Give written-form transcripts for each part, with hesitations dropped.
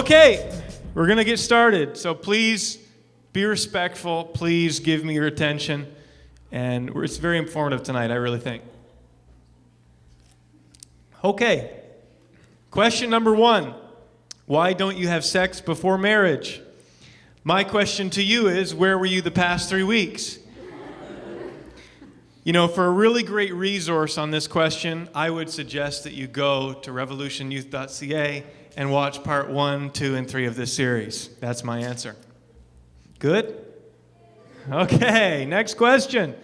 Okay, we're going to get started. So please be respectful. Please give me your attention. And it's very informative tonight, I really think. Okay, question number 1. Why don't you have sex before marriage? My question to you is, where were you the past 3 weeks? You know, for a really great resource on this question, I would suggest that you go to revolutionyouth.ca and watch part 1, 2, and 3 of this series. That's my answer. Good? Okay, next question.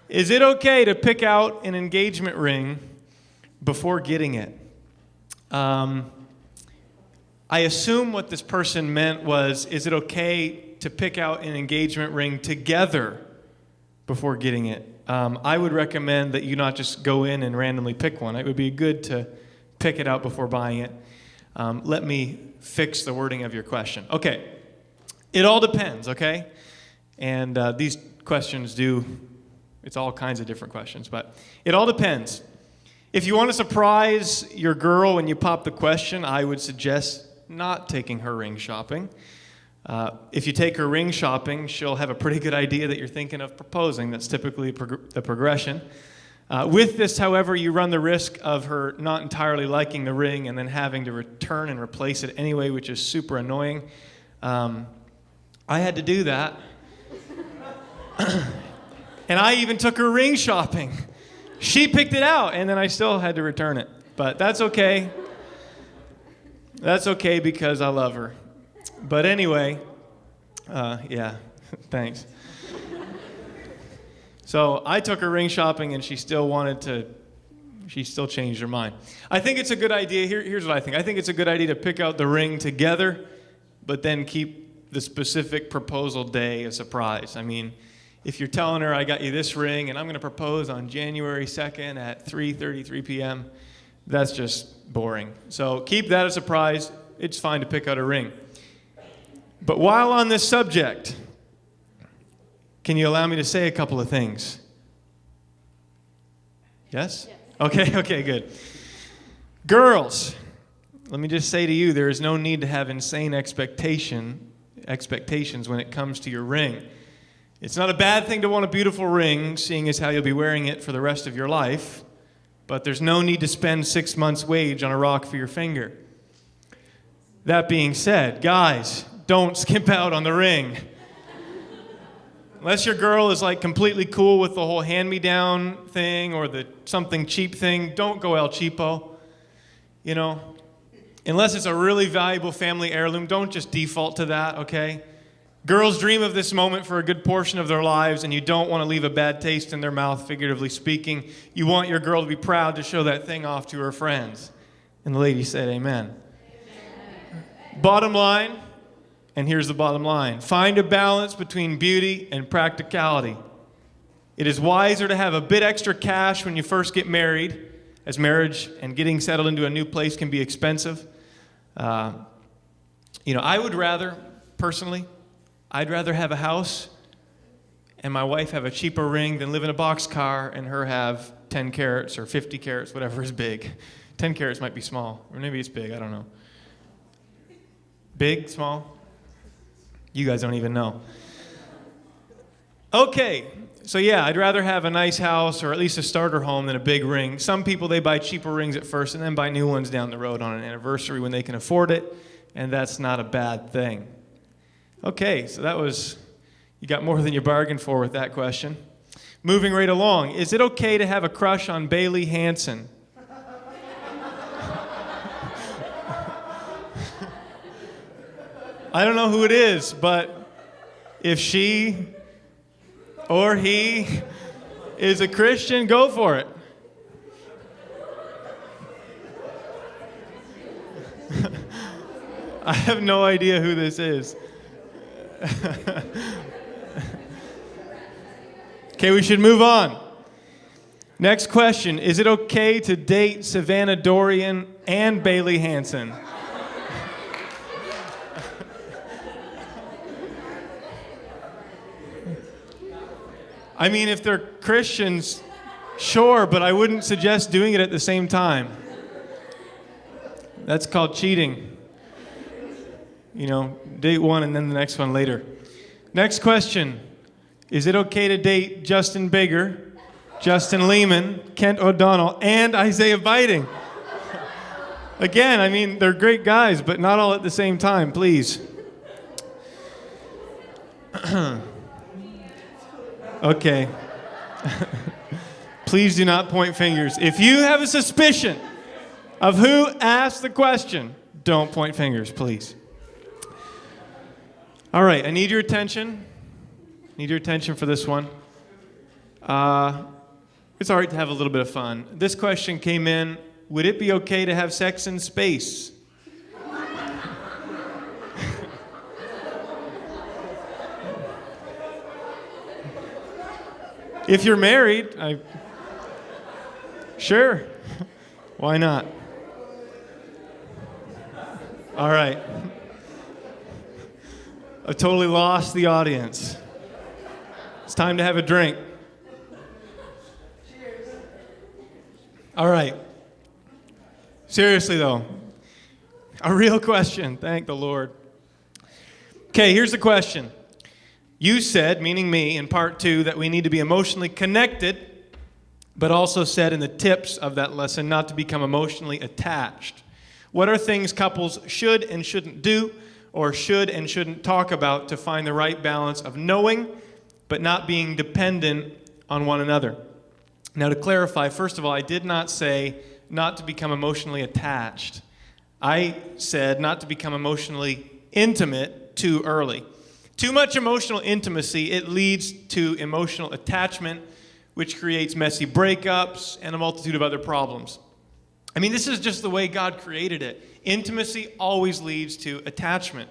Is it okay to pick out an engagement ring before getting it? I assume what this person meant was, is it okay to pick out an engagement ring together before getting it? I would recommend that you not just go in and randomly pick one. It would be good to pick it out before buying it. Let me fix the wording of your question. Okay, it all depends, okay? And these questions it's all kinds of different questions, but it all depends. If you want to surprise your girl when you pop the question, I would suggest not taking her ring shopping. If you take her ring shopping, she'll have a pretty good idea that you're thinking of proposing. That's typically the progression. With this, however, you run the risk of her not entirely liking the ring and then having to return and replace it anyway, which is super annoying. I had to do that. And I even took her ring shopping. She picked it out, and then I still had to return it. But that's okay. That's okay because I love her. But anyway, yeah, thanks. So I took her ring shopping, and she still changed her mind. I think it's a good idea. Here's what I think. I think it's a good idea to pick out the ring together, but then keep the specific proposal day a surprise. I mean, if you're telling her, I got you this ring, and I'm going to propose on January 2nd at 3:33 p.m., that's just boring. So keep that a surprise. It's fine to pick out a ring. But while on this subject, can you allow me to say a couple of things? Yes? Okay, good. Girls, let me just say to you, there is no need to have insane expectations when it comes to your ring. It's not a bad thing to want a beautiful ring, seeing as how you'll be wearing it for the rest of your life, but there's no need to spend 6 months' wage on a rock for your finger. That being said, guys, don't skimp out on the ring. Unless your girl is like completely cool with the whole hand-me-down thing or the something cheap thing, don't go El Cheapo. You know, unless it's a really valuable family heirloom, don't just default to that, okay? Girls dream of this moment for a good portion of their lives, and you don't want to leave a bad taste in their mouth, figuratively speaking. You want your girl to be proud to show that thing off to her friends. And the lady said, amen. Bottom line, and here's the bottom line. Find a balance between beauty and practicality. It is wiser to have a bit extra cash when you first get married, as marriage and getting settled into a new place can be expensive. I would rather, personally, I'd rather have a house and my wife have a cheaper ring than live in a boxcar and her have 10 carats or 50 carats, whatever is big. 10 carats might be small, or maybe it's big, I don't know. Big, small? You guys don't even know. Okay, so yeah, I'd rather have a nice house or at least a starter home than a big ring. Some people, they buy cheaper rings at first and then buy new ones down the road on an anniversary when they can afford it, and that's not a bad thing. Okay, so you got more than you bargained for with that question. Moving right along, is it okay to have a crush on Bailey Hansen? I don't know who it is, but if she or he is a Christian, go for it. I have no idea who this is. Okay, we should move on. Next question. Is it okay to date Savannah Dorian and Bailey Hansen? I mean, if they're Christians, sure, but I wouldn't suggest doing it at the same time. That's called cheating. Date one and then the next one later. Next question. Is it okay to date Justin Bigger, Justin Lehman, Kent O'Donnell, and Isaiah Biding? Again, they're great guys, but not all at the same time, please. Okay. Please do not point fingers. If you have a suspicion of who asked the question, don't point fingers, please. All right, I need your attention. Need your attention for this one. It's all right to have a little bit of fun. This question came in, would it be okay to have sex in space? If you're married, sure. Why not? All right. I've totally lost the audience. It's time to have a drink. Cheers. All right. Seriously, though. A real question. Thank the Lord. Okay, here's the question. You said, meaning me, in part 2, that we need to be emotionally connected, but also said in the tips of that lesson not to become emotionally attached. What are things couples should and shouldn't do, or should and shouldn't talk about to find the right balance of knowing, but not being dependent on one another? Now, to clarify, first of all, I did not say not to become emotionally attached. I said not to become emotionally intimate too early. Too much emotional intimacy, it leads to emotional attachment, which creates messy breakups and a multitude of other problems. This is just the way God created it. Intimacy always leads to attachment.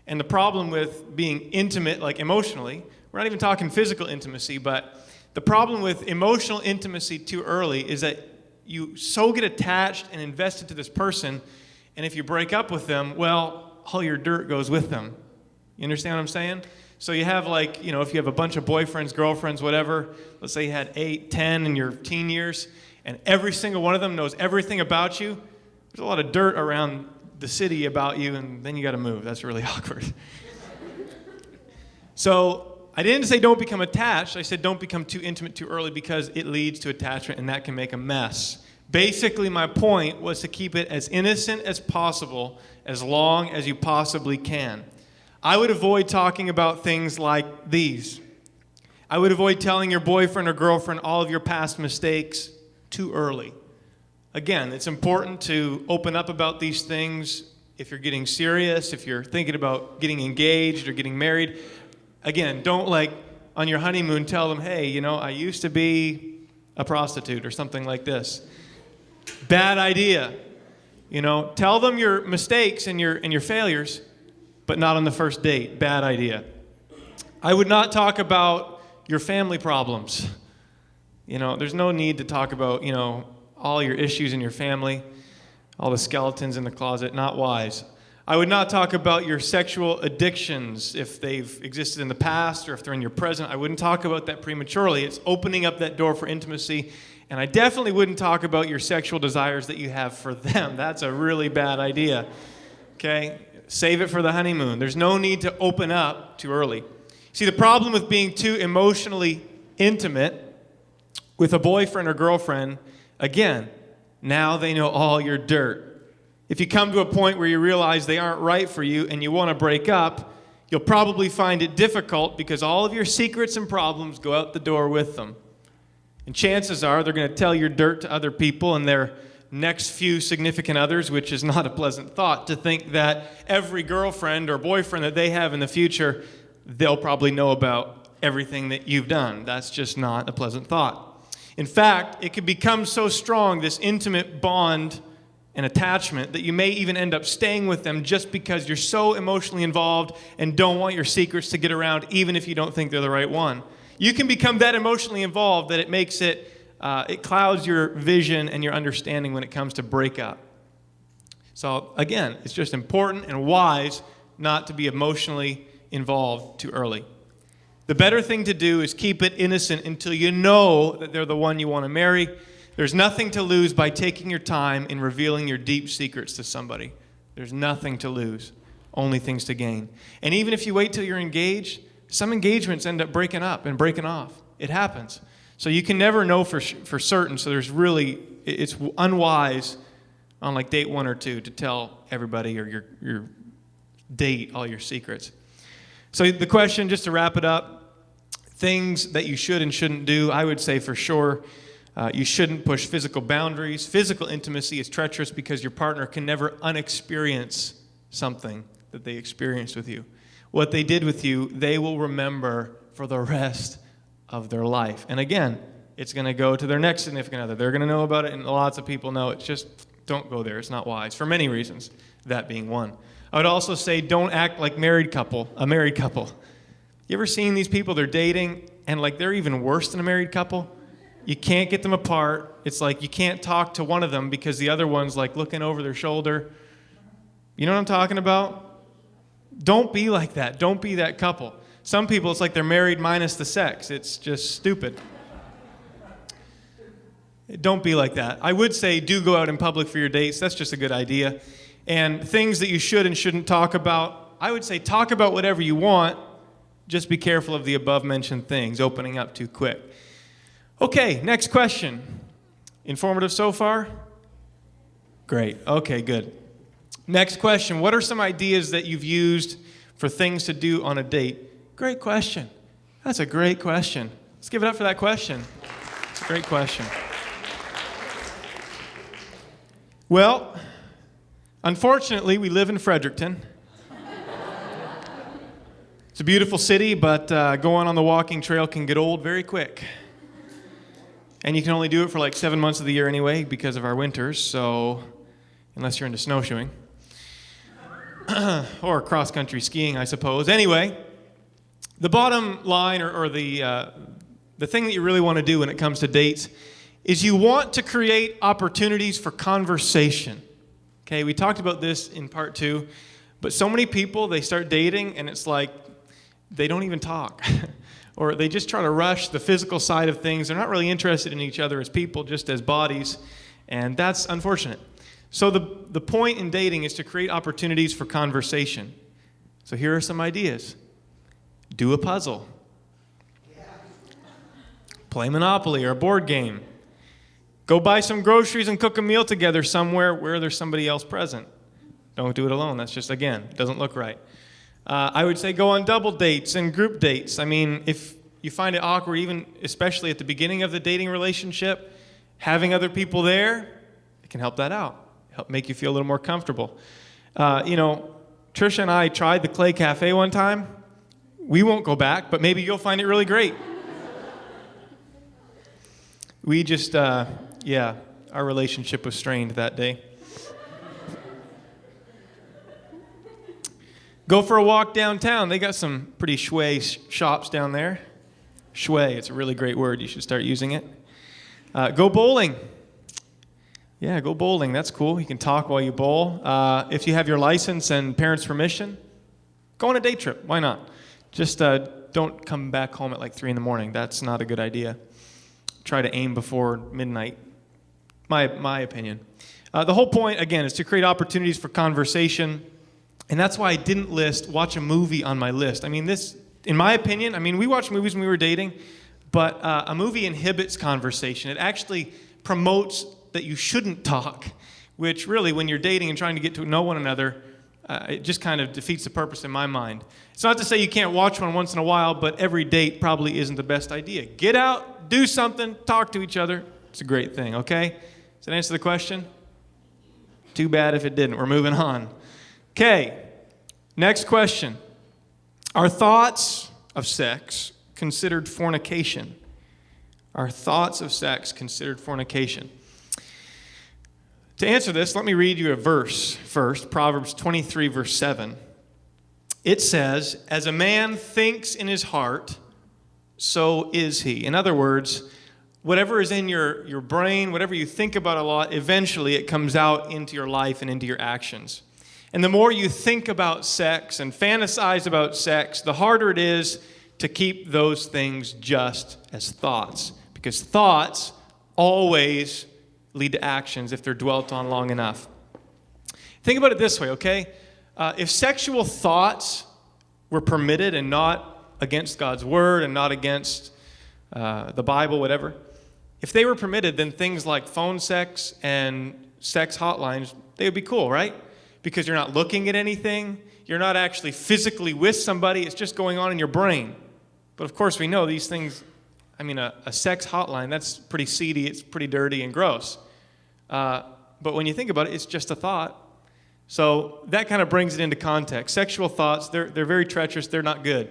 And the problem with being intimate, like emotionally, we're not even talking physical intimacy, but the problem with emotional intimacy too early is that you so get attached and invested to this person, and if you break up with them, well, all your dirt goes with them. You understand what I'm saying? So you have if you have a bunch of boyfriends, girlfriends, whatever, let's say you had 8, 10 in your teen years, and every single one of them knows everything about you, there's a lot of dirt around the city about you, and then you got to move. That's really awkward. So I didn't say don't become attached. I said don't become too intimate too early because it leads to attachment, and that can make a mess. Basically, my point was to keep it as innocent as possible as long as you possibly can. I would avoid talking about things like these. I would avoid telling your boyfriend or girlfriend all of your past mistakes too early. Again, it's important to open up about these things if you're getting serious, if you're thinking about getting engaged or getting married. Again, don't on your honeymoon tell them, hey, I used to be a prostitute or something like this. Bad idea. Tell them your mistakes and your failures, but not on the first date. Bad idea. I would not talk about your family problems. There's no need to talk about, all your issues in your family, all the skeletons in the closet. Not wise. I would not talk about your sexual addictions if they've existed in the past or if they're in your present. I wouldn't talk about that prematurely. It's opening up that door for intimacy. And I definitely wouldn't talk about your sexual desires that you have for them. That's a really bad idea. Okay? Save it for the honeymoon. There's no need to open up too early. See, the problem with being too emotionally intimate with a boyfriend or girlfriend, again, now they know all your dirt. If you come to a point where you realize they aren't right for you and you want to break up, you'll probably find it difficult because all of your secrets and problems go out the door with them. And chances are they're going to tell your dirt to other people and their next few significant others, which is not a pleasant thought to think that every girlfriend or boyfriend that they have in the future, they'll probably know about everything that you've done. That's just not a pleasant thought. In fact, it can become so strong, this intimate bond and attachment, that you may even end up staying with them just because you're so emotionally involved and don't want your secrets to get around, even if you don't think they're the right one. You can become that emotionally involved that it makes it clouds your vision and your understanding when it comes to breakup. So again, it's just important and wise not to be emotionally involved too early. The better thing to do is keep it innocent until you know that they're the one you want to marry. There's nothing to lose by taking your time in revealing your deep secrets to somebody. There's nothing to lose. only things to gain. And even if you wait till you're engaged, some engagements end up breaking up and breaking off. It happens. So you can never know for certain. So it's unwise on like date 1 or 2 to tell everybody or your date all your secrets. So the question, just to wrap it up, things that you should and shouldn't do, I would say for sure, you shouldn't push physical boundaries. Physical intimacy is treacherous because your partner can never unexperience something that they experienced with you. What they did with you, they will remember for the rest of their life. And again, it's going to go to their next significant other. They're going to know about it, and lots of people know. It's just, don't go there. It's not wise, for many reasons, that being one. I would also say don't act like a married couple. You ever seen these people, they're dating, and like they're even worse than a married couple? You can't get them apart. It's like you can't talk to one of them because the other one's like looking over their shoulder. You know what I'm talking about? Don't be like that. Don't be that couple. Some people, it's like they're married minus the sex. It's just stupid. Don't be like that. I would say do go out in public for your dates. That's just a good idea. And things that you should and shouldn't talk about, I would say talk about whatever you want. Just be careful of the above-mentioned things, opening up too quick. Okay, next question. Informative so far? Great. Okay, good. Next question. What are some ideas that you've used for things to do on a date? Great question. That's a great question. Let's give it up for that question. It's a great question. Well, unfortunately, we live in Fredericton. It's a beautiful city, but going on the walking trail can get old very quick. And you can only do it for like 7 months of the year anyway because of our winters, so unless you're into snowshoeing. Or cross-country skiing, I suppose. Anyway, the bottom line or the thing that you really want to do when it comes to dates is you want to create opportunities for conversation. Okay, we talked about this in part 2, but so many people, they start dating and it's like they don't even talk. Or they just try to rush the physical side of things. They're not really interested in each other as people, just as bodies, and that's unfortunate. So the point in dating is to create opportunities for conversation. So here are some ideas. Do a puzzle. Play Monopoly or a board game. Go buy some groceries and cook a meal together somewhere where there's somebody else present. Don't do it alone. That's just, again, it doesn't look right. I would say go on double dates and group dates. I mean, if you find it awkward, even especially at the beginning of the dating relationship, having other people there, it can help that out. Help make you feel a little more comfortable. Trisha and I tried the Clay Cafe one time. We won't go back, but maybe you'll find it really great. We just, our relationship was strained that day. Go for a walk downtown. They got some pretty shui shops down there. Shui, it's a really great word. You should start using it. Go bowling. Yeah, go bowling. That's cool. You can talk while you bowl. If you have your license and parents' permission, go on a day trip. Why not? Just don't come back home at like 3 a.m. That's not a good idea. Try to aim before midnight. My opinion. The whole point, again, is to create opportunities for conversation. And that's why I didn't watch a movie on my list. I mean, this, in my opinion, we watched movies when we were dating, but a movie inhibits conversation. It actually promotes that you shouldn't talk, which really, when you're dating and trying to get to know one another, it just kind of defeats the purpose in my mind. It's not to say you can't watch one once in a while, but every date probably isn't the best idea. Get out, do something, talk to each other. It's a great thing, okay? Does that answer the question? Too bad if it didn't. We're moving on. Okay, next question. Are thoughts of sex considered fornication? Are thoughts of sex considered fornication? To answer this, let me read you a verse first, Proverbs 23, verse 7. It says, "As a man thinks in his heart, so is he." In other words, whatever is in your brain, whatever you think about a lot, eventually it comes out into your life and into your actions. And the more you think about sex and fantasize about sex, the harder it is to keep those things just as thoughts. Because thoughts always lead to actions if they're dwelt on long enough. Think about it this way, okay? If sexual thoughts were permitted and not against God's word and not against the Bible, whatever, if they were permitted, then things like phone sex and sex hotlines, they would be cool, right? Because you're not looking at anything. You're not actually physically with somebody. It's just going on in your brain. But of course, we know these things, a sex hotline, that's pretty seedy, it's pretty dirty and gross. But when you think about it, it's just a thought. So that kind of brings it into context. Sexual thoughts, they're very treacherous, they're not good.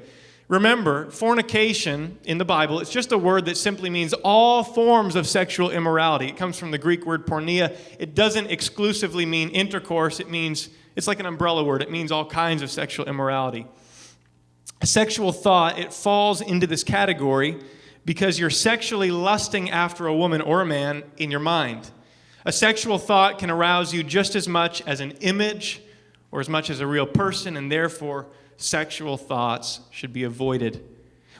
Remember, fornication in the Bible, it's just a word that simply means all forms of sexual immorality. It comes from the Greek word porneia. It doesn't exclusively mean intercourse. It's like an umbrella word. It means all kinds of sexual immorality. A sexual thought, it falls into this category because you're sexually lusting after a woman or a man in your mind. A sexual thought can arouse you just as much as an image or as much as a real person, and therefore sexual thoughts should be avoided.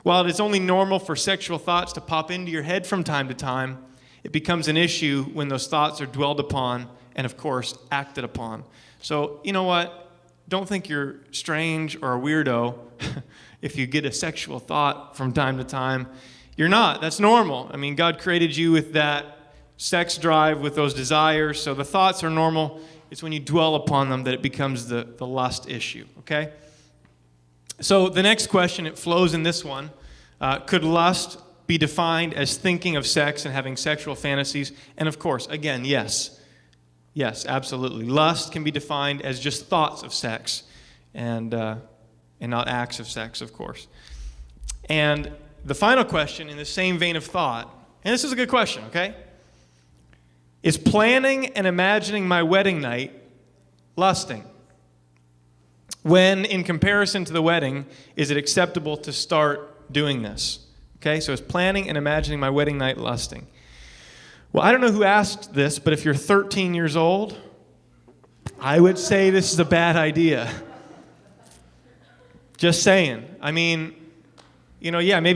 While it is only normal for sexual thoughts to pop into your head from time to time, it becomes an issue when those thoughts are dwelled upon and, of course, acted upon. So, you know what? Don't think you're strange or a weirdo if you get a sexual thought from time to time. You're not. That's normal. God created you with that sex drive, with those desires, so the thoughts are normal. It's when you dwell upon them that it becomes the lust issue, okay? So the next question, it flows in this one. Could lust be defined as thinking of sex and having sexual fantasies? And of course, again, yes. Yes, absolutely. Lust can be defined as just thoughts of sex and not acts of sex, of course. And the final question in the same vein of thought, and this is a good question, okay? Is planning and imagining my wedding night lusting? When, in comparison to the wedding, is it acceptable to start doing this? Okay, so is planning and imagining my wedding night lusting? Well, I don't know who asked this, but if you're 13 years old, I would say this is a bad idea. Just saying. Maybe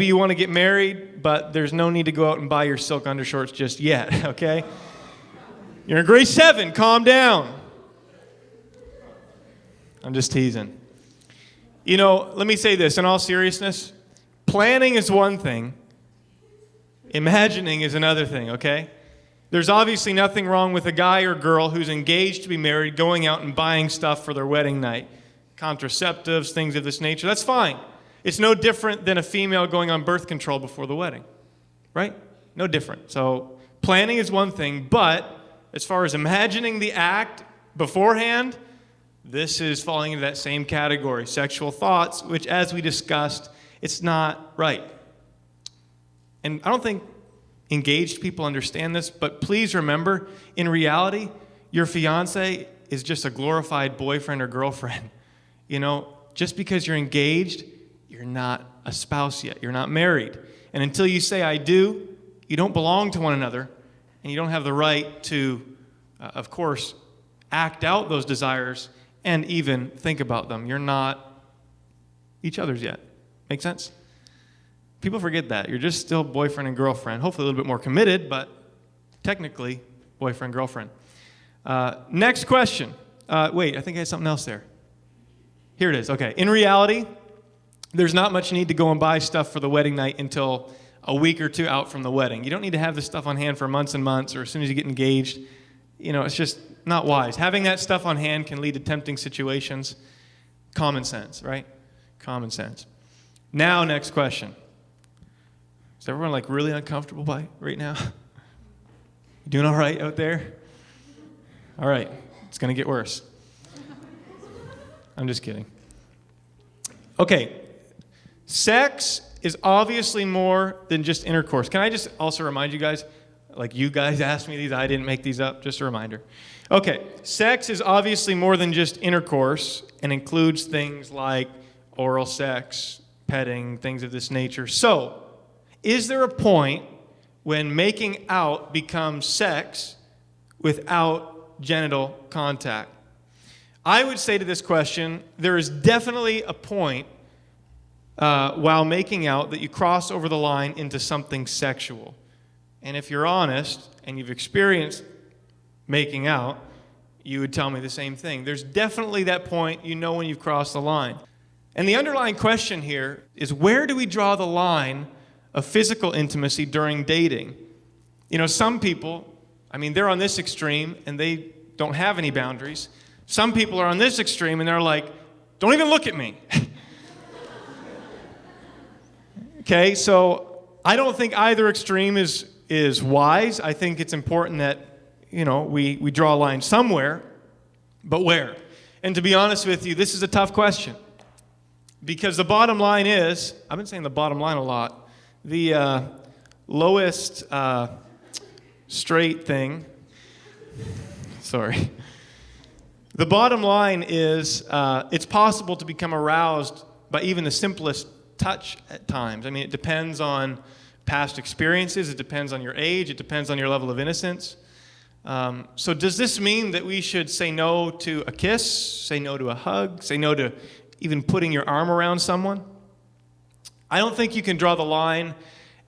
you want to get married, but there's no need to go out and buy your silk undershorts just yet, okay? You're in grade 7, calm down. I'm just teasing. Let me say this in all seriousness. Planning is one thing. Imagining is another thing, okay? There's obviously nothing wrong with a guy or girl who's engaged to be married going out and buying stuff for their wedding night. Contraceptives, things of this nature. That's fine. It's no different than a female going on birth control before the wedding, right? No different. So planning is one thing, but as far as imagining the act beforehand, this is falling into that same category, sexual thoughts, which, as we discussed, it's not right. And I don't think engaged people understand this, but please remember, in reality, your fiance is just a glorified boyfriend or girlfriend. Just because you're engaged, you're not a spouse yet. You're not married. And until you say, I do, you don't belong to one another, and you don't have the right to, of course, act out those desires and even think about them. You're not each other's yet. Make sense? People forget that. You're just still boyfriend and girlfriend. Hopefully a little bit more committed, but technically boyfriend, girlfriend. Next question. Wait, I think I had something else there. Here it is. Okay. In reality, there's not much need to go and buy stuff for the wedding night until a week or two out from the wedding. You don't need to have this stuff on hand for months and months or as soon as you get engaged. It's just not wise. Having that stuff on hand can lead to tempting situations. Common sense, right? Common sense. Now, next question. Is everyone really uncomfortable right now? You doing all right out there? All right. It's going to get worse. I'm just kidding. Okay. Sex is obviously more than just intercourse. Can I just also remind you guys, you guys asked me these, I didn't make these up, just a reminder. Okay, sex is obviously more than just intercourse and includes things like oral sex, petting, things of this nature. So, is there a point when making out becomes sex without genital contact? I would say to this question, there is definitely a point while making out that you cross over the line into something sexual. And if you're honest and you've experienced making out, you would tell me the same thing. There's definitely that point, when you've crossed the line. And the underlying question here is, where do we draw the line of physical intimacy during dating? Some people, they're on this extreme and they don't have any boundaries. Some people are on this extreme and they're like, don't even look at me. Okay, so I don't think either extreme is wise. I think it's important that, we draw a line somewhere, but where? And to be honest with you, this is a tough question. Because the bottom line is, I've been saying the bottom line a lot, the lowest straight thing, sorry. The bottom line is it's possible to become aroused by even the simplest touch at times. It depends on past experiences, it depends on your age, it depends on your level of innocence. So does this mean that we should say no to a kiss, say no to a hug, say no to even putting your arm around someone? I don't think you can draw the line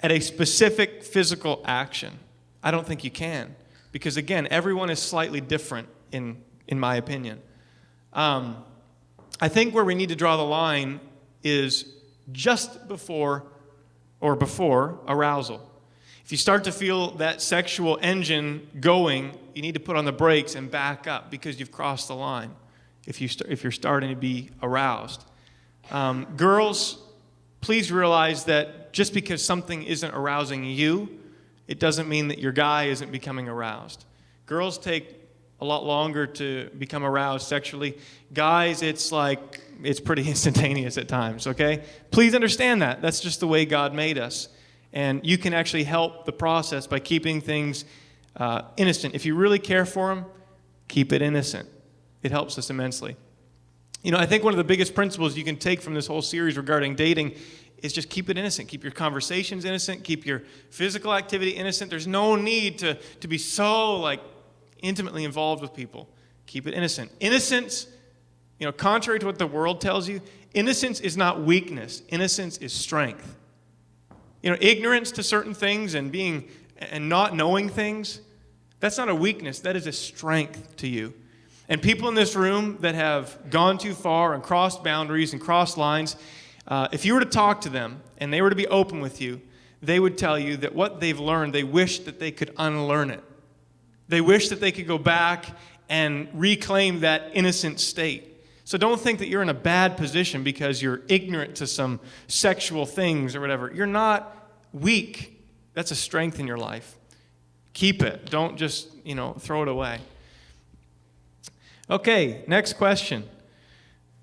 at a specific physical action. I don't think you can. Because again, everyone is slightly different in my opinion. I think where we need to draw the line is just before arousal. If you start to feel that sexual engine going, you need to put on the brakes and back up because you've crossed the line. If you're starting to be aroused. Girls, please realize that just because something isn't arousing you, it doesn't mean that your guy isn't becoming aroused. Girls take a lot longer to become aroused sexually. Guys, it's pretty instantaneous at times, okay? Please understand that. That's just the way God made us. And you can actually help the process by keeping things innocent. If you really care for them, keep it innocent. It helps us immensely. I think one of the biggest principles you can take from this whole series regarding dating is just keep it innocent. Keep your conversations innocent. Keep your physical activity innocent. There's no need to be so intimately involved with people. Keep it innocent. Innocence, contrary to what the world tells you, innocence is not weakness. Innocence is strength. Ignorance to certain things and not knowing things, that's not a weakness. That is a strength to you. And people in this room that have gone too far and crossed boundaries and crossed lines, if you were to talk to them and they were to be open with you, they would tell you that what they've learned, they wish that they could unlearn it. They wish that they could go back and reclaim that innocent state. So don't think that you're in a bad position because you're ignorant to some sexual things or whatever. You're not weak. That's a strength in your life. Keep it. Don't just, throw it away. Okay, next question.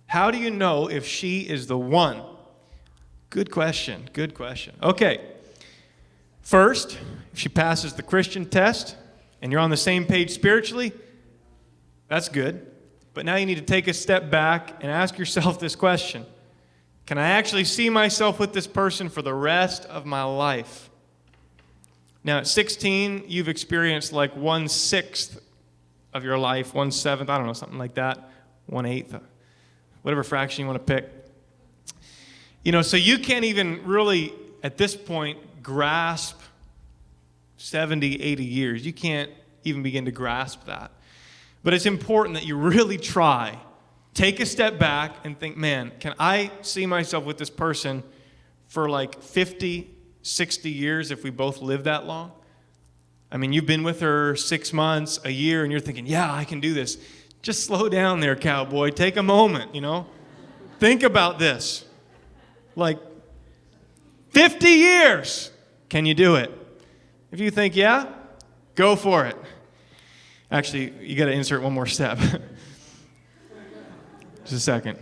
How do you know if she is the one? Good question. Okay. First, if she passes the Christian test and you're on the same page spiritually, that's good. But now you need to take a step back and ask yourself this question. Can I actually see myself with this person for the rest of my life? Now, at 16, you've experienced 1/6 of your life, 1/7, I don't know, something like that, 1/8, whatever fraction you want to pick. So you can't even really, at this point, grasp 70, 80 years. You can't even begin to grasp that. But it's important that you really try. Take a step back and think, man, can I see myself with this person for 50, 60 years if we both live that long? You've been with her 6 months, a year, and you're thinking, yeah, I can do this. Just slow down there, cowboy. Take a moment, Think about this. 50 years. Can you do it? If you think, yeah, go for it. Actually, you got to insert one more step. Just a second.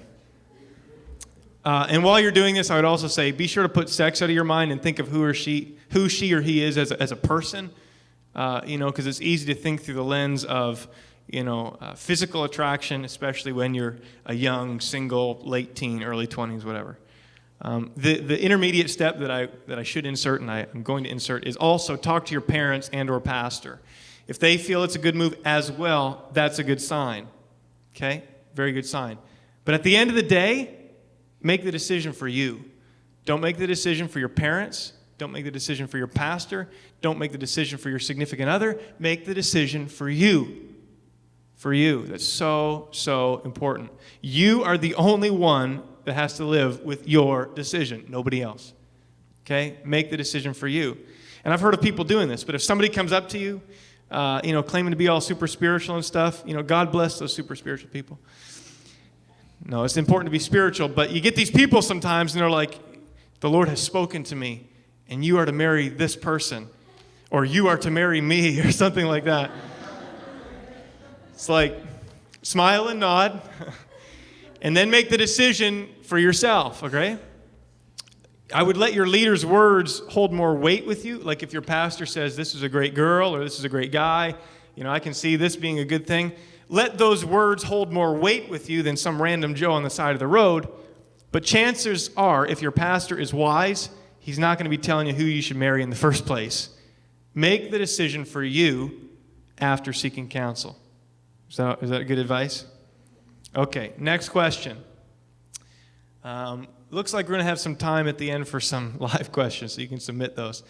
And while you're doing this, I would also say, be sure to put sex out of your mind and think of who she or he is as a person. Because it's easy to think through the lens of, physical attraction, especially when you're a young, single, late teen, early 20s, whatever. The intermediate step that I should insert, and I'm going to insert, is also talk to your parents and or pastor. If they feel it's a good move as well, that's a good sign. Okay? Very good sign. But at the end of the day, make the decision for you. Don't make the decision for your parents. Don't make the decision for your pastor. Don't make the decision for your significant other. Make the decision for you. for you. That's so, so important. You are the only one that has to live with your decision, nobody else. Okay? Make the decision for you. And I've heard of people doing this, but if somebody comes up to you, claiming to be all super spiritual and stuff, God bless those super spiritual people. No, it's important to be spiritual, but you get these people sometimes and they're like, the Lord has spoken to me, and you are to marry this person, or you are to marry me, or something like that. It's like, smile and nod, and then make the decision for yourself, okay? I would let your leader's words hold more weight with you. Like if your pastor says, this is a great girl, or this is a great guy, I can see this being a good thing. Let those words hold more weight with you than some random Joe on the side of the road. But chances are, if your pastor is wise, he's not going to be telling you who you should marry in the first place. Make the decision for you after seeking counsel. Is that good advice? Okay, next question. Looks like we're going to have some time at the end for some live questions, so you can submit those.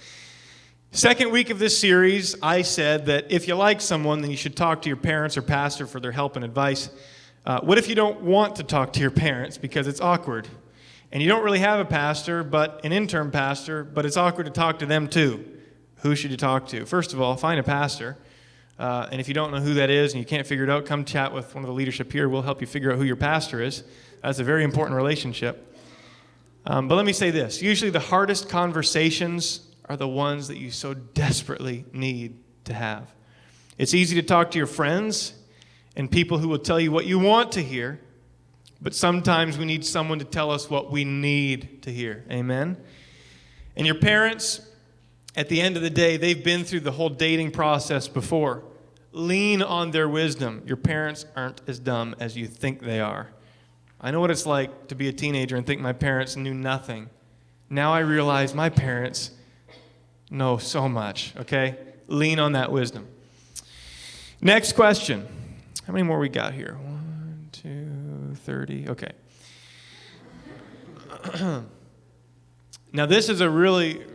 Second week of this series, I said that if you like someone, then you should talk to your parents or pastor for their help and advice. What if you don't want to talk to your parents because it's awkward? And you don't really have a pastor, but an interim pastor, but it's awkward to talk to them too. Who should you talk to? First of all, find a pastor. And if you don't know who that is and you can't figure it out, come chat with one of the leadership here. We'll help you figure out who your pastor is. That's a very important relationship. But let me say this. Usually the hardest conversations are the ones that you so desperately need to have. It's easy to talk to your friends and people who will tell you what you want to hear, but sometimes we need someone to tell us what we need to hear. Amen? And your parents, at the end of the day, they've been through the whole dating process before. Lean on their wisdom. Your parents aren't as dumb as you think they are. I know what it's like to be a teenager and think my parents knew nothing. Now I realize my parents know so much, okay? Lean on that wisdom. Next question. How many more we got here? 1, 2, 30. Okay. Now this is a really,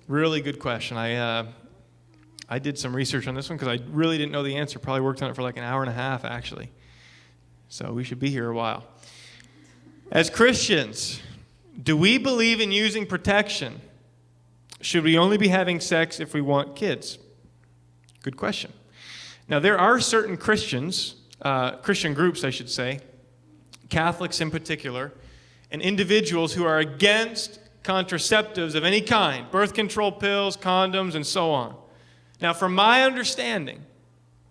really good question. I did some research on this one because I really didn't know the answer. Probably worked on it for like an hour and a half, actually. So we should be here a while. As Christians, do we believe in using protection? Should we only be having sex if we want kids? Good question. Now, there are certain Christians, Christian groups, I should say, Catholics in particular, and individuals who are against contraceptives of any kind, birth control pills, condoms, and so on. Now, from my understanding,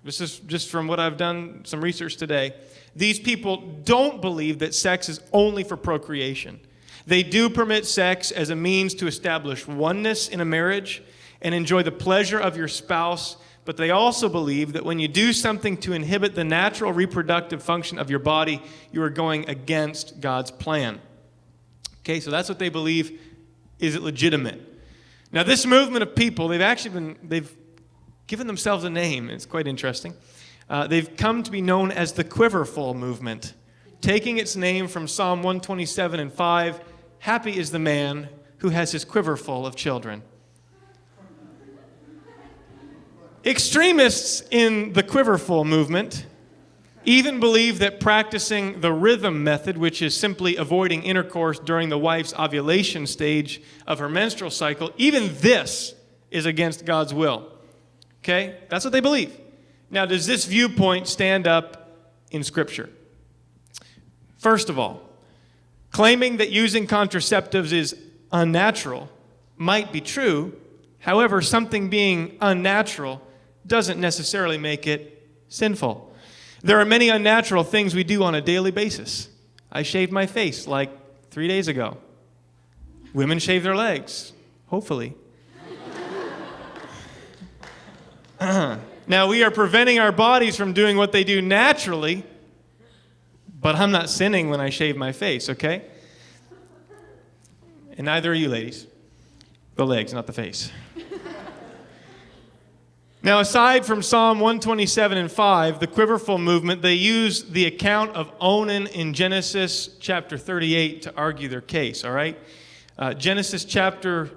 this is just from what I've done some research today, these people don't believe that sex is only for procreation. They do permit sex as a means to establish oneness in a marriage and enjoy the pleasure of your spouse, but they also believe that when you do something to inhibit the natural reproductive function of your body, you are going against God's plan. Okay, so that's what they believe. Is it legitimate? Now, this movement of people, they've given themselves a name. It's quite interesting. They've come to be known as the Quiverful movement, taking its name from Psalm 127 and 5, happy is the man who has his quiver full of children. Extremists in the Quiverful movement even believe that practicing the rhythm method, which is simply avoiding intercourse during the wife's ovulation stage of her menstrual cycle, even this is against God's will. Okay? That's what they believe. Now, does this viewpoint stand up in Scripture? First of all, claiming that using contraceptives is unnatural might be true. However, something being unnatural doesn't necessarily make it sinful. There are many unnatural things we do on a daily basis. I shaved my face like 3 days ago. Women shave their legs, hopefully. Now, we are preventing our bodies from doing what they do naturally, but I'm not sinning when I shave my face, okay? And neither are you, ladies. The legs, not the face. Now, aside from Psalm 127 and 5, the Quiverful movement, they use the account of Onan in Genesis chapter 38 to argue their case, all right? Genesis chapter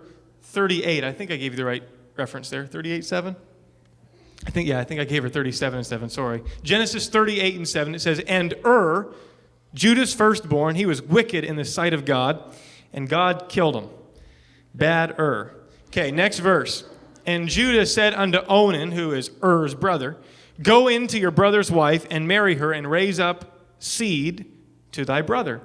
38, I think I gave you the right reference there, 38:7? I think I gave her 37 and 7, sorry. Genesis 38 and 7, it says, and Judah's firstborn, he was wicked in the sight of God, and God killed him. Bad Okay, next verse. And Judah said unto Onan, who is brother, go into your brother's wife and marry her and raise up seed to thy brother.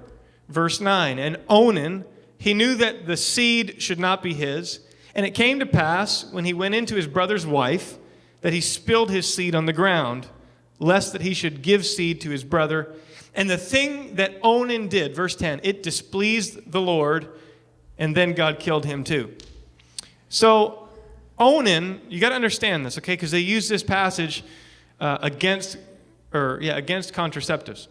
Verse 9, and Onan, he knew that the seed should not be his, and it came to pass when he went into his brother's wife that he spilled his seed on the ground, lest that he should give seed to his brother. And the thing that Onan did, verse 10, it displeased the Lord, and then God killed him too. So Onan, you got to understand this, okay? Because they use this passage against contraceptives.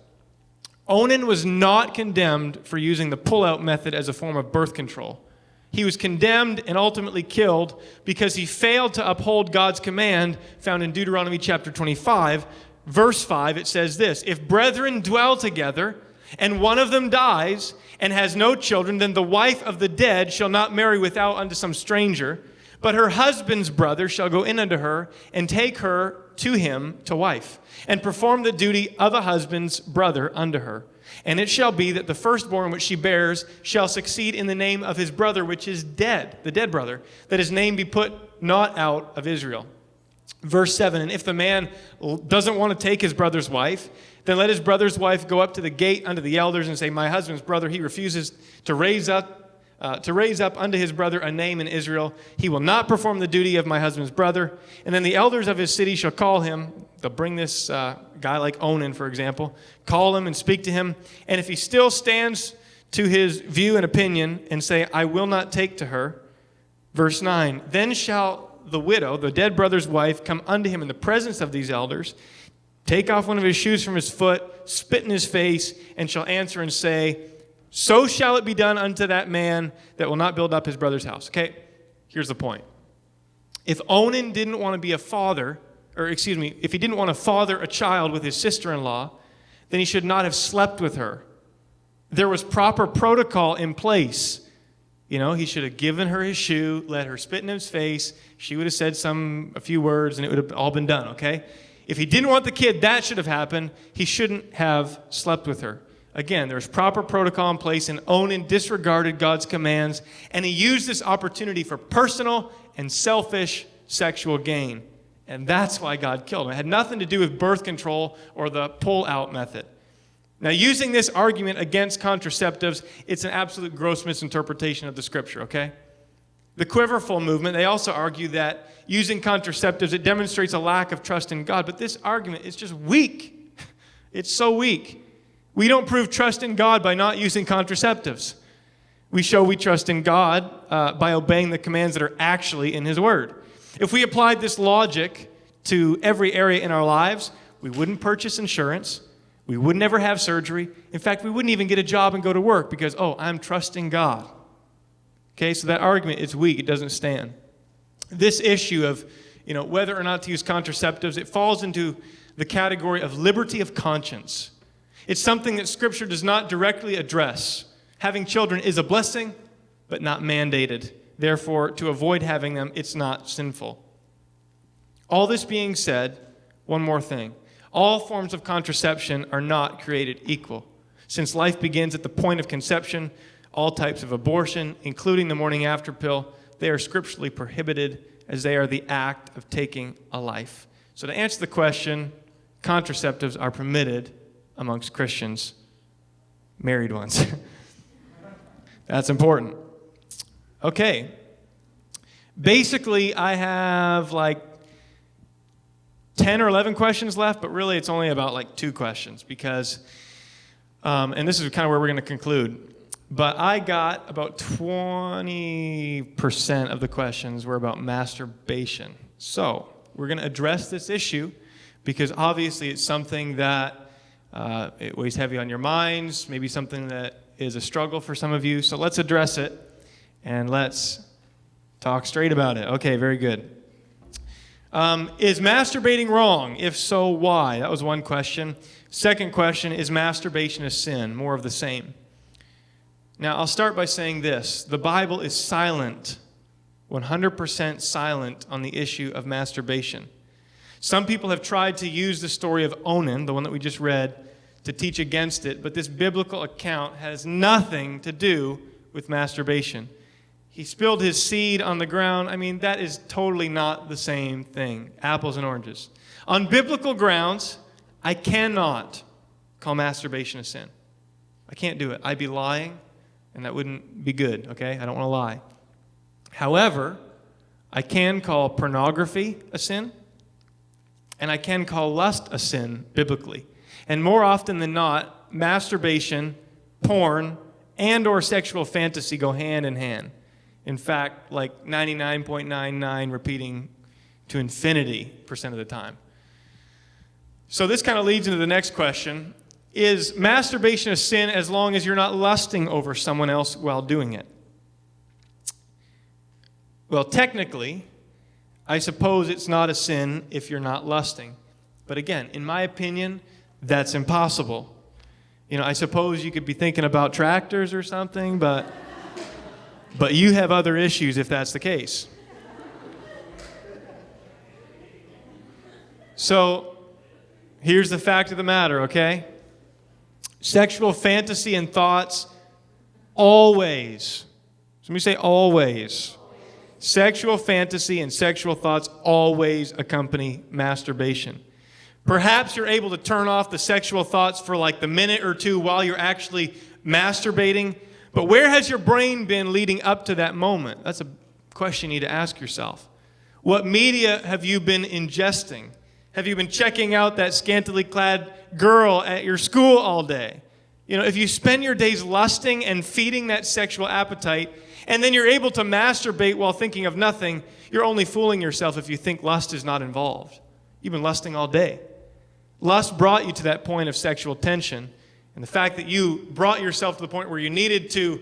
Onan was not condemned for using the pull-out method as a form of birth control. He was condemned and ultimately killed because he failed to uphold God's command found in Deuteronomy chapter 25. Verse 5, it says this, if brethren dwell together, and one of them dies and has no children, then the wife of the dead shall not marry without unto some stranger, but her husband's brother shall go in unto her and take her to him to wife, and perform the duty of a husband's brother unto her. And it shall be that the firstborn which she bears shall succeed in the name of his brother which is dead, the dead brother, that his name be put not out of Israel. Verse 7, and if the man doesn't want to take his brother's wife, then let his brother's wife go up to the gate unto the elders and say, my husband's brother, he refuses to raise up unto his brother a name in Israel. He will not perform the duty of my husband's brother. And then the elders of his city shall call him. They'll bring this guy like Onan, for example, call him and speak to him. And if he still stands to his view and opinion and say, I will not take to her, verse 9, then shall the widow, the dead brother's wife, come unto him in the presence of these elders, take off one of his shoes from his foot, spit in his face, and shall answer and say, so shall it be done unto that man that will not build up his brother's house. Okay, here's the point. If Onan didn't want to be a father, if he didn't want to father a child with his sister-in-law, then he should not have slept with her. There was proper protocol in place. He should have given her his shoe, let her spit in his face. She would have said a few words, and it would have all been done, okay? If he didn't want the kid, that should have happened. He shouldn't have slept with her. Again, there was proper protocol in place, and Onan disregarded God's commands, and he used this opportunity for personal and selfish sexual gain. And that's why God killed him. It had nothing to do with birth control or the pull-out method. Now, using this argument against contraceptives, it's an absolute gross misinterpretation of the Scripture, okay? The Quiverful movement, they also argue that using contraceptives, it demonstrates a lack of trust in God. But this argument is just weak. It's so weak. We don't prove trust in God by not using contraceptives. We show we trust in God by obeying the commands that are actually in His Word. If we applied this logic to every area in our lives, we wouldn't purchase insurance. We would never have surgery. In fact, we wouldn't even get a job and go to work because, I'm trusting God. Okay, so that argument is weak. It doesn't stand. This issue of, whether or not to use contraceptives, it falls into the category of liberty of conscience. It's something that Scripture does not directly address. Having children is a blessing, but not mandated. Therefore, to avoid having them, it's not sinful. All this being said, one more thing. All forms of contraception are not created equal. Since life begins at the point of conception, all types of abortion, including the morning after pill, they are scripturally prohibited as they are the act of taking a life. So to answer the question, contraceptives are permitted amongst Christians, married ones. That's important. Okay. Basically, I have 10 or 11 questions left, but really it's only about 2 questions because, and this is kind of where we're going to conclude, but I got about 20% of the questions were about masturbation. So we're going to address this issue because obviously it's something that it weighs heavy on your minds, maybe something that is a struggle for some of you. So let's address it and let's talk straight about it. Okay, very good. Is masturbating wrong? If so, why? That was one question. Second question, is masturbation a sin? More of the same. Now, I'll start by saying this. The Bible is silent, 100% silent on the issue of masturbation. Some people have tried to use the story of Onan, the one that we just read, to teach against it, but this biblical account has nothing to do with masturbation. He spilled his seed on the ground. I mean, that is totally not the same thing. Apples and oranges. On biblical grounds, I cannot call masturbation a sin. I can't do it. I'd be lying, and that wouldn't be good, okay? I don't want to lie. However, I can call pornography a sin, and I can call lust a sin biblically. And more often than not, masturbation, porn, and or sexual fantasy go hand in hand. In fact, like 99.99 repeating to infinity % of the time. So this kind of leads into the next question. Is masturbation a sin as long as you're not lusting over someone else while doing it? Well, technically, I suppose it's not a sin if you're not lusting. But again, in my opinion, that's impossible. You know, I suppose you could be thinking about tractors or something, but you have other issues if that's the case. So, here's the fact of the matter, okay? Sexual fantasy and thoughts always, let me say always, sexual fantasy and sexual thoughts always accompany masturbation. Perhaps you're able to turn off the sexual thoughts for like the minute or two while you're actually masturbating, but where has your brain been leading up to that moment? That's a question you need to ask yourself. What media have you been ingesting? Have you been checking out that scantily clad girl at your school all day? You know, if you spend your days lusting and feeding that sexual appetite, and then you're able to masturbate while thinking of nothing, you're only fooling yourself if you think lust is not involved. You've been lusting all day. Lust brought you to that point of sexual tension, and the fact that you brought yourself to the point where you needed to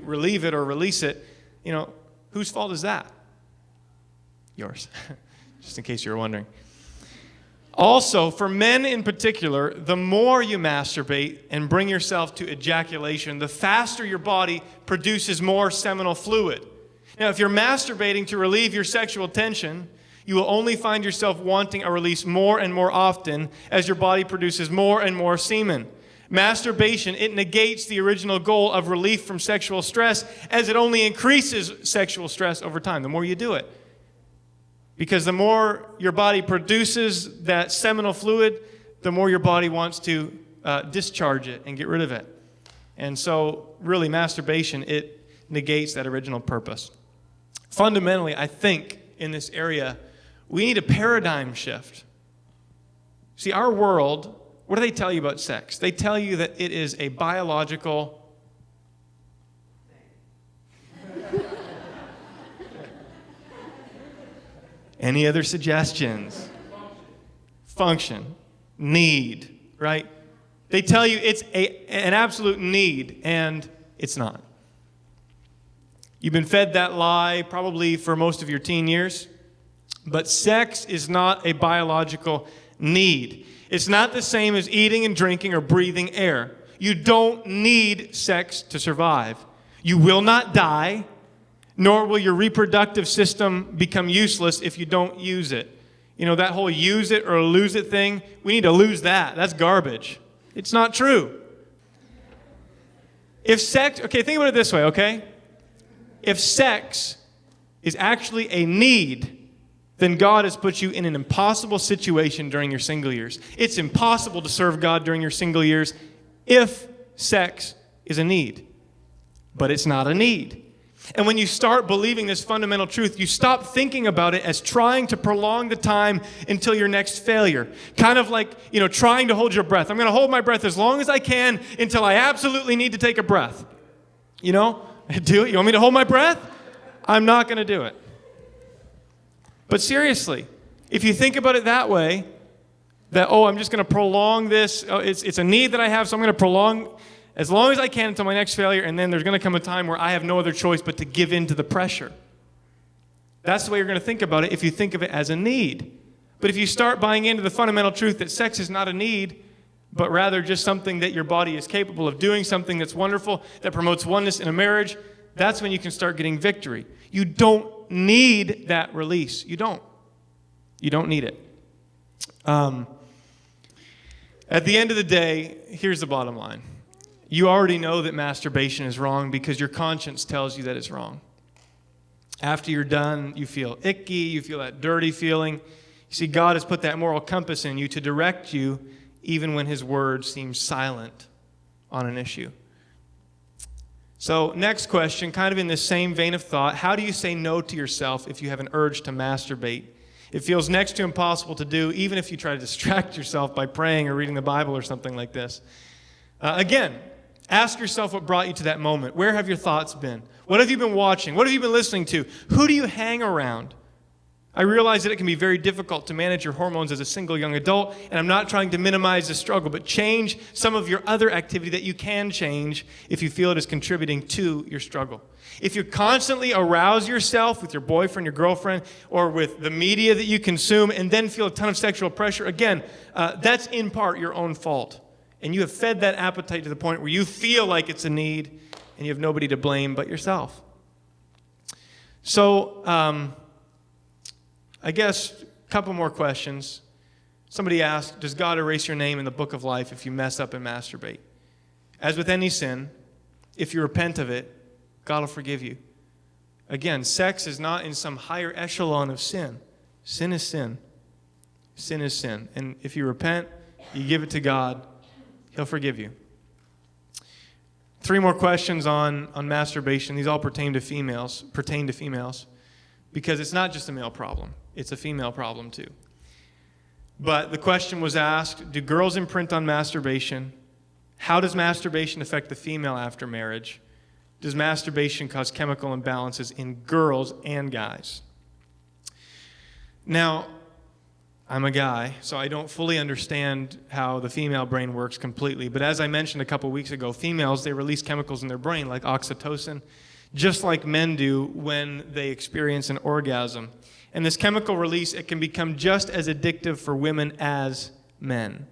relieve it or release it, you know, whose fault is that? Yours. Just in case you were wondering. Also, for men in particular, the more you masturbate and bring yourself to ejaculation, the faster your body produces more seminal fluid. Now, if you're masturbating to relieve your sexual tension, you will only find yourself wanting a release more and more often as your body produces more and more semen. Masturbation, it negates the original goal of relief from sexual stress, as it only increases sexual stress over time, the more you do it. Because the more your body produces that seminal fluid, the more your body wants to discharge it and get rid of it. And so, really, masturbation, it negates that original purpose. Fundamentally, I think in this area, we need a paradigm shift. See, our world, what do they tell you about sex? They tell you that it is a biological Any other suggestions? Function. Need, right? They tell you it's an absolute need, and it's not. You've been fed that lie probably for most of your teen years, but sex is not a biological need. It's not the same as eating and drinking or breathing air. You don't need sex to survive. You will not die, nor will your reproductive system become useless if you don't use it. You know, that whole use it or lose it thing, we need to lose that. That's garbage. It's not true. If sex, okay, think about it this way, okay? If sex is actually a need, then God has put you in an impossible situation during your single years. It's impossible to serve God during your single years if sex is a need. But it's not a need. And when you start believing this fundamental truth, you stop thinking about it as trying to prolong the time until your next failure. Kind of like, you know, trying to hold your breath. I'm going to hold my breath as long as I can until I absolutely need to take a breath. You know, do it. You want me to hold my breath? I'm not going to do it. But seriously, if you think about it that way, that, I'm just going to prolong this. It's a need that I have, so I'm going to prolong as long as I can until my next failure, and then there's going to come a time where I have no other choice but to give in to the pressure. That's the way you're going to think about it if you think of it as a need. But if you start buying into the fundamental truth that sex is not a need, but rather just something that your body is capable of doing, something that's wonderful, that promotes oneness in a marriage, that's when you can start getting victory. You don't need that release. You don't. You don't need it. At the end of the day, here's the bottom line. You already know that masturbation is wrong because your conscience tells you that it's wrong. After you're done, you feel icky, you feel that dirty feeling. You see, God has put that moral compass in you to direct you even when his word seems silent on an issue. So, next question, kind of in the same vein of thought, how do you say no to yourself if you have an urge to masturbate? It feels next to impossible to do, even if you try to distract yourself by praying or reading the Bible or something like this. Again, ask yourself what brought you to that moment. Where have your thoughts been? What have you been watching? What have you been listening to? Who do you hang around? I realize that it can be very difficult to manage your hormones as a single young adult, and I'm not trying to minimize the struggle, but change some of your other activity that you can change if you feel it is contributing to your struggle. If you constantly arouse yourself with your boyfriend, your girlfriend, or with the media that you consume, and then feel a ton of sexual pressure, again, that's in part your own fault. And you have fed that appetite to the point where you feel like it's a need, and you have nobody to blame but yourself. So, I guess a couple more questions. Somebody asked, does God erase your name in the book of life if you mess up and masturbate? As with any sin, if you repent of it, God will forgive you. Again, sex is not in some higher echelon of sin. Sin is sin. Sin is sin. And if you repent, you give it to God, he'll forgive you. 3 more questions on masturbation. These all pertain to females. Because it's not just a male problem. It's a female problem too. But the question was asked, do girls imprint on masturbation? How does masturbation affect the female after marriage? Does masturbation cause chemical imbalances in girls and guys? Now, I'm a guy, so I don't fully understand how the female brain works completely. But as I mentioned a couple weeks ago, females, they release chemicals in their brain like oxytocin, just like men do when they experience an orgasm. And this chemical release, it can become just as addictive for women as men.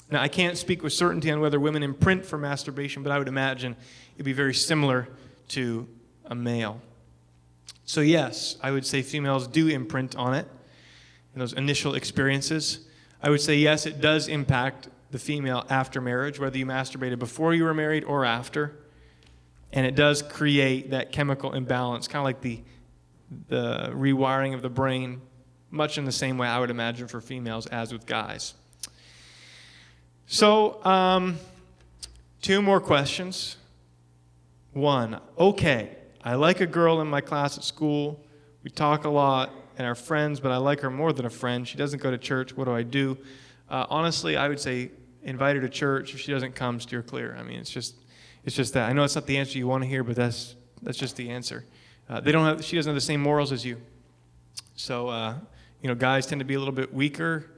Now, I can't speak with certainty on whether women imprint for masturbation, but I would imagine it'd be very similar to a male. So yes, I would say females do imprint on it in those initial experiences. I would say yes, it does impact the female after marriage, whether you masturbated before you were married or after. And it does create that chemical imbalance, kind of like the rewiring of the brain, much in the same way I would imagine for females as with guys. So, 2 more questions. 1, okay, I like a girl in my class at school. We talk a lot and are friends, but I like her more than a friend. She doesn't go to church. What do I do? Honestly, I would say invite her to church. If she doesn't come, steer clear. I mean, it's just that. I know it's not the answer you want to hear, but that's just the answer. She doesn't have the same morals as you. So, guys tend to be a little bit weaker,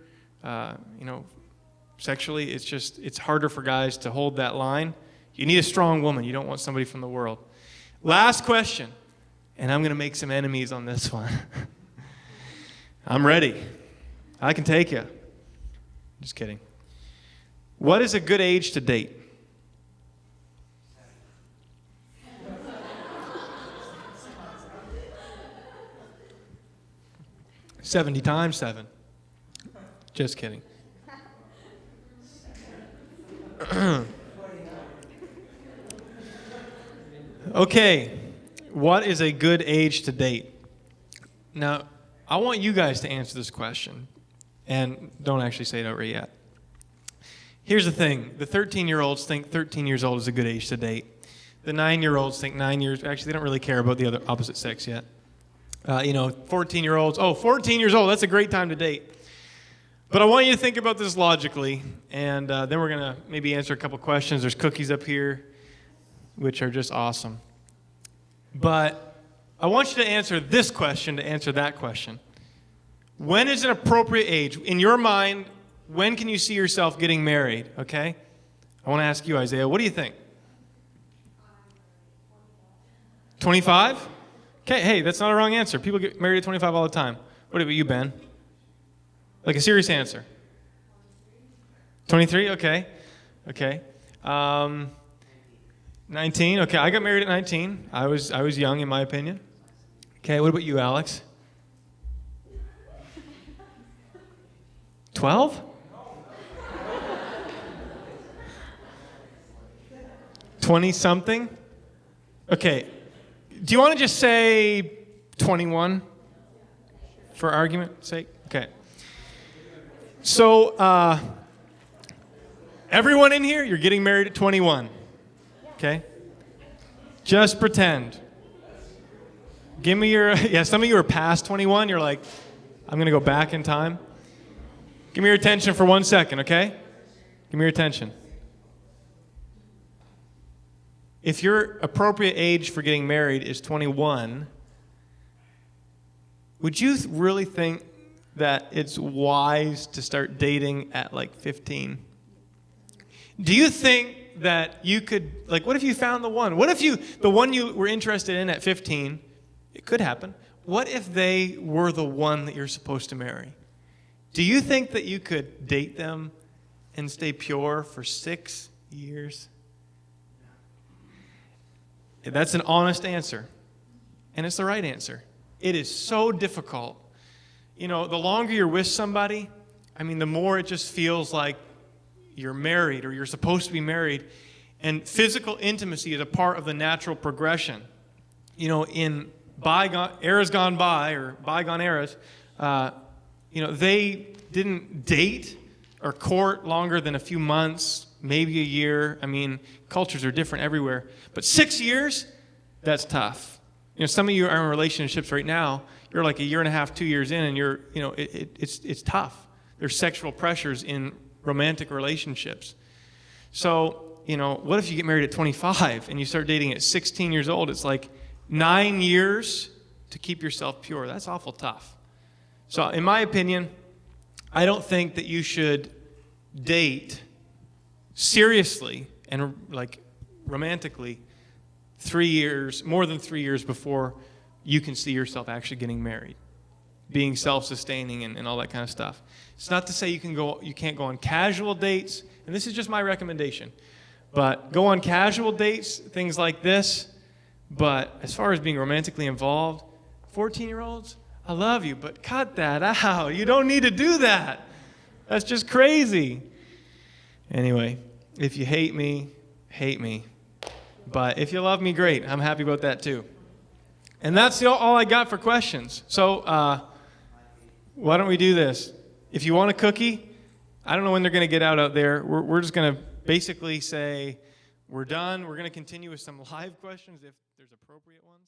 sexually. It's harder for guys to hold that line. You need a strong woman. You don't want somebody from the world. Last question, and I'm going to make some enemies on this one. I'm ready. I can take you. Just kidding. What is a good age to date? 70 times 7. Just kidding. Okay, what is a good age to date? Now, I want you guys to answer this question, and don't actually say it outright yet. Here's the thing. The 13-year-olds think 13 years old is a good age to date. The 9-year-olds think 9 years. Actually, they don't really care about the other opposite sex yet. 14-year-olds. 14 years old, that's a great time to date. But I want you to think about this logically, and then we're going to maybe answer a couple questions. There's cookies up here, which are just awesome. But I want you to answer this question to answer that question. When is an appropriate age? In your mind, when can you see yourself getting married, okay? I want to ask you, Isaiah, what do you think? 25? Okay, hey, that's not a wrong answer. People get married at 25 all the time. What about you, Ben? Like a serious answer. 23? Okay. 19? Okay, I got married at 19. I was young, in my opinion. Okay, what about you, Alex? 12? 20-something? Okay. Do you want to just say 21 for argument's sake? Okay. So, everyone in here, you're getting married at 21. Okay? Just pretend. Give me your, some of you are past 21. You're like, I'm going to go back in time. Give me your attention for 1 second, okay? Give me your attention. If your appropriate age for getting married is 21, would you really think that it's wise to start dating at like 15? Do you think that you could, like, what if you found the one? What if the one you were interested in at 15, it could happen. What if they were the one that you're supposed to marry? Do you think that you could date them and stay pure for 6 years? That's an honest answer. And it's the right answer. It is so difficult. You know, the longer you're with somebody, the more it just feels like you're married or you're supposed to be married. And physical intimacy is a part of the natural progression. You know, in eras gone by, or bygone eras, they didn't date or court longer than a few months, maybe a year. Cultures are different everywhere. But 6 years, that's tough. You know, some of you are in relationships right now, you're like a year and a half, 2 years in, and it's tough. There's sexual pressures in romantic relationships. So, what if you get married at 25 and you start dating at 16 years old? It's like 9 years to keep yourself pure. That's awful tough. So, in my opinion, I don't think that you should date seriously and romantically more than 3 years before you can see yourself actually getting married, being self-sustaining and all that kind of stuff. It's not to say you can't go on casual dates, and this is just my recommendation, but go on casual dates, things like this. But as far as being romantically involved, 14-year-olds, I love you, but cut that out. You don't need to do that. That's just crazy. Anyway, if you hate me, hate me. But if you love me, great. I'm happy about that too. And that's all I got for questions. So why don't we do this? If you want a cookie, I don't know when they're going to get out there. We're just going to basically say we're done. We're going to continue with some live questions if there's appropriate ones.